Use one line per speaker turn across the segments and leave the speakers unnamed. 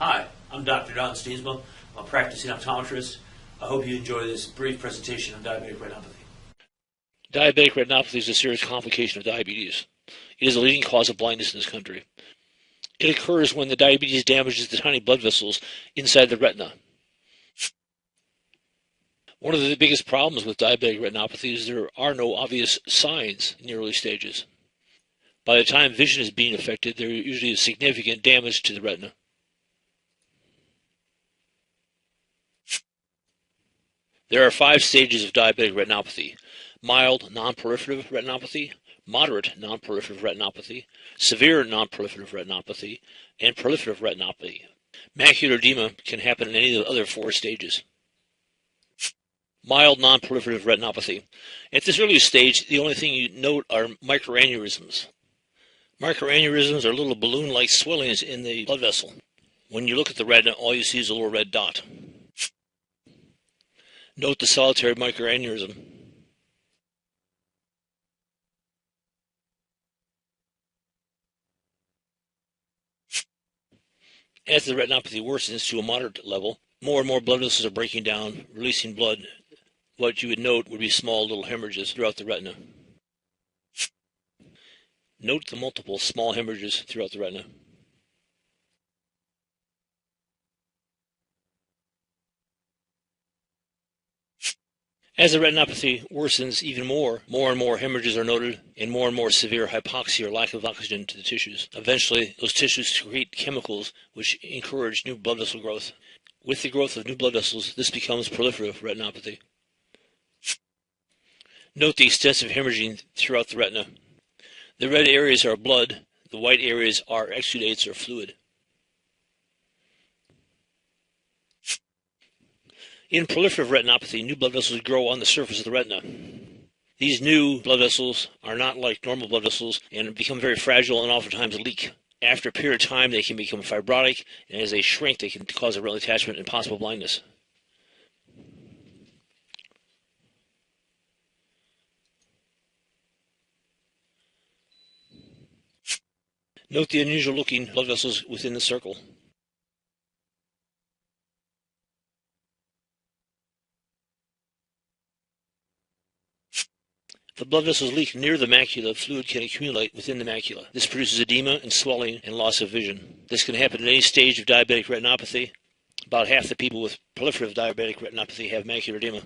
Hi, I'm Dr. Don Steensma. I'm a practicing optometrist. I hope you enjoy this brief presentation of diabetic retinopathy.
Diabetic retinopathy is a serious complication of diabetes. It is a leading cause of blindness in this country. It occurs when the diabetes damages the tiny blood vessels inside the retina. One of the biggest problems with diabetic retinopathy is there are no obvious signs in the early stages. By the time vision is being affected, there usually is significant damage to the retina. There are 5 stages of diabetic retinopathy: mild non-proliferative retinopathy, moderate non-proliferative retinopathy, severe non-proliferative retinopathy, and proliferative retinopathy. Macular edema can happen in any of the other 4 stages. Mild non-proliferative retinopathy. At this early stage, the only thing you note are microaneurysms. Microaneurysms are little balloon-like swellings in the blood vessel. When you look at the retina, all you see is a little red dot. Note the solitary microaneurysm. As the retinopathy worsens to a moderate level, more and more blood vessels are breaking down, releasing blood. What you would note would be small little hemorrhages throughout the retina. Note the multiple small hemorrhages throughout the retina. As the retinopathy worsens even more and more hemorrhages are noted, and more severe hypoxia or lack of oxygen to the tissues. Eventually, those tissues secrete chemicals which encourage new blood vessel growth. With the growth of new blood vessels, this becomes proliferative retinopathy. Note the extensive hemorrhaging throughout the retina. The red areas are blood, the white areas are exudates or fluid. In proliferative retinopathy, new blood vessels grow on the surface of the retina. These new blood vessels are not like normal blood vessels and become very fragile and oftentimes leak. After a period of time, they can become fibrotic, and as they shrink, they can cause a retinal detachment and possible blindness. Note the unusual looking blood vessels within the circle. If the blood vessels leak near the macula, fluid can accumulate within the macula. This produces edema and swelling and loss of vision. This can happen at any stage of diabetic retinopathy. About half the people with proliferative diabetic retinopathy have macular edema.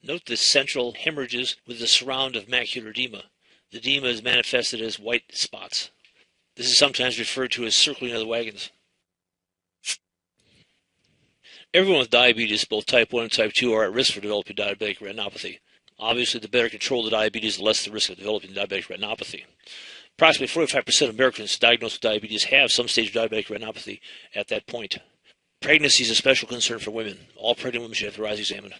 Note the central hemorrhages with the surround of macular edema. The edema is manifested as white spots. This is sometimes referred to as circling of the wagons. Everyone with diabetes, both type 1 and type 2, are at risk for developing diabetic retinopathy. Obviously, the better control the diabetes, the less the risk of developing diabetic retinopathy. Approximately 45% of Americans diagnosed with diabetes have some stage of diabetic retinopathy at that point. Pregnancy is a special concern for women. All pregnant women should have their eyes examined.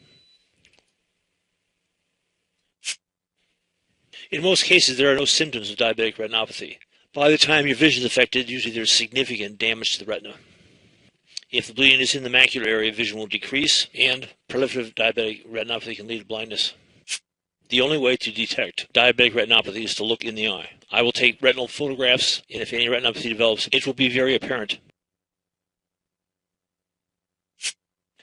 In most cases, there are no symptoms of diabetic retinopathy. By the time your vision is affected, usually there is significant damage to the retina. If the bleeding is in the macular area, vision will decrease, and proliferative diabetic retinopathy can lead to blindness. The only way to detect diabetic retinopathy is to look in the eye. I will take retinal photographs, and if any retinopathy develops, it will be very apparent.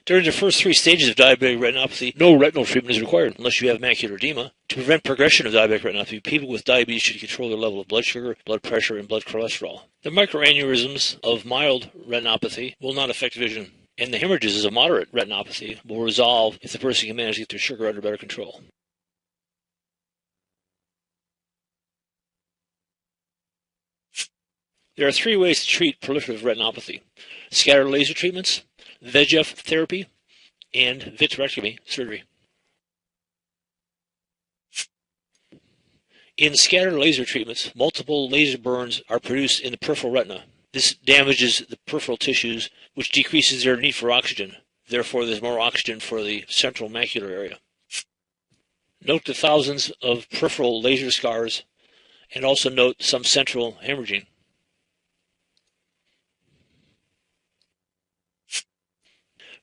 During the first 3 stages of diabetic retinopathy, no retinal treatment is required unless you have macular edema. To prevent progression of diabetic retinopathy, people with diabetes should control their level of blood sugar, blood pressure, and blood cholesterol. The microaneurysms of mild retinopathy will not affect vision, and the hemorrhages of moderate retinopathy will resolve if the person can manage to get their sugar under better control. There are 3 ways to treat proliferative retinopathy: scatter laser treatments, VEGF therapy, and vitrectomy surgery. In scatter laser treatments, multiple laser burns are produced in the peripheral retina. This damages the peripheral tissues, which decreases their need for oxygen. Therefore, there's more oxygen for the central macular area. Note the thousands of peripheral laser scars, and also note some central hemorrhaging.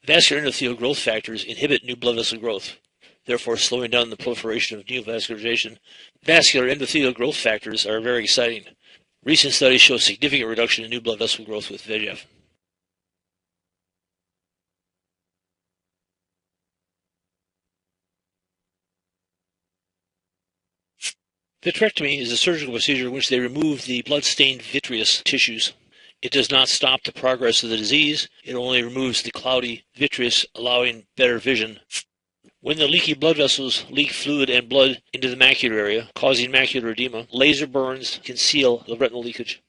Vascular endothelial growth factors inhibit new blood vessel growth, therefore slowing down the proliferation of neovascularization. Vascular endothelial growth factors are very exciting. Recent studies show significant reduction in new blood vessel growth with VEGF. Vitrectomy is a surgical procedure in which they remove the blood-stained vitreous tissues. It does not stop the progress of the disease. It only removes the cloudy vitreous, allowing better vision. When the leaky blood vessels leak fluid and blood into the macular area, causing macular edema, laser burns conceal the retinal leakage.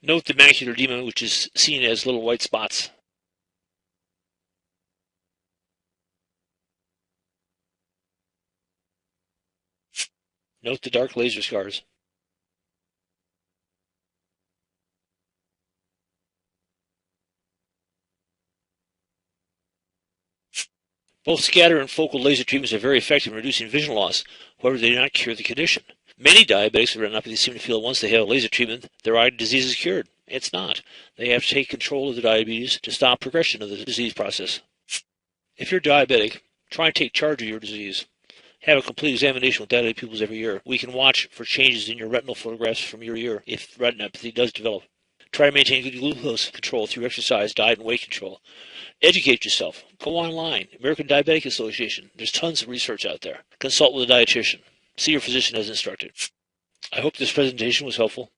Note the macular edema, which is seen as little white spots. Note the dark laser scars. Both scatter and focal laser treatments are very effective in reducing vision loss. However, they do not cure the condition. Many diabetics with retinopathy seem to feel once they have a laser treatment, their eye disease is cured. It's not. They have to take control of the diabetes to stop progression of the disease process. If you're diabetic, try and take charge of your disease. Have a complete examination with diabetic pupils every year. We can watch for changes in your retinal photographs from year to year if retinopathy does develop. Try to maintain good glucose control through exercise, diet, and weight control. Educate yourself. Go online. American Diabetic Association. There's tons of research out there. Consult with a dietitian. See your physician as instructed. I hope this presentation was helpful.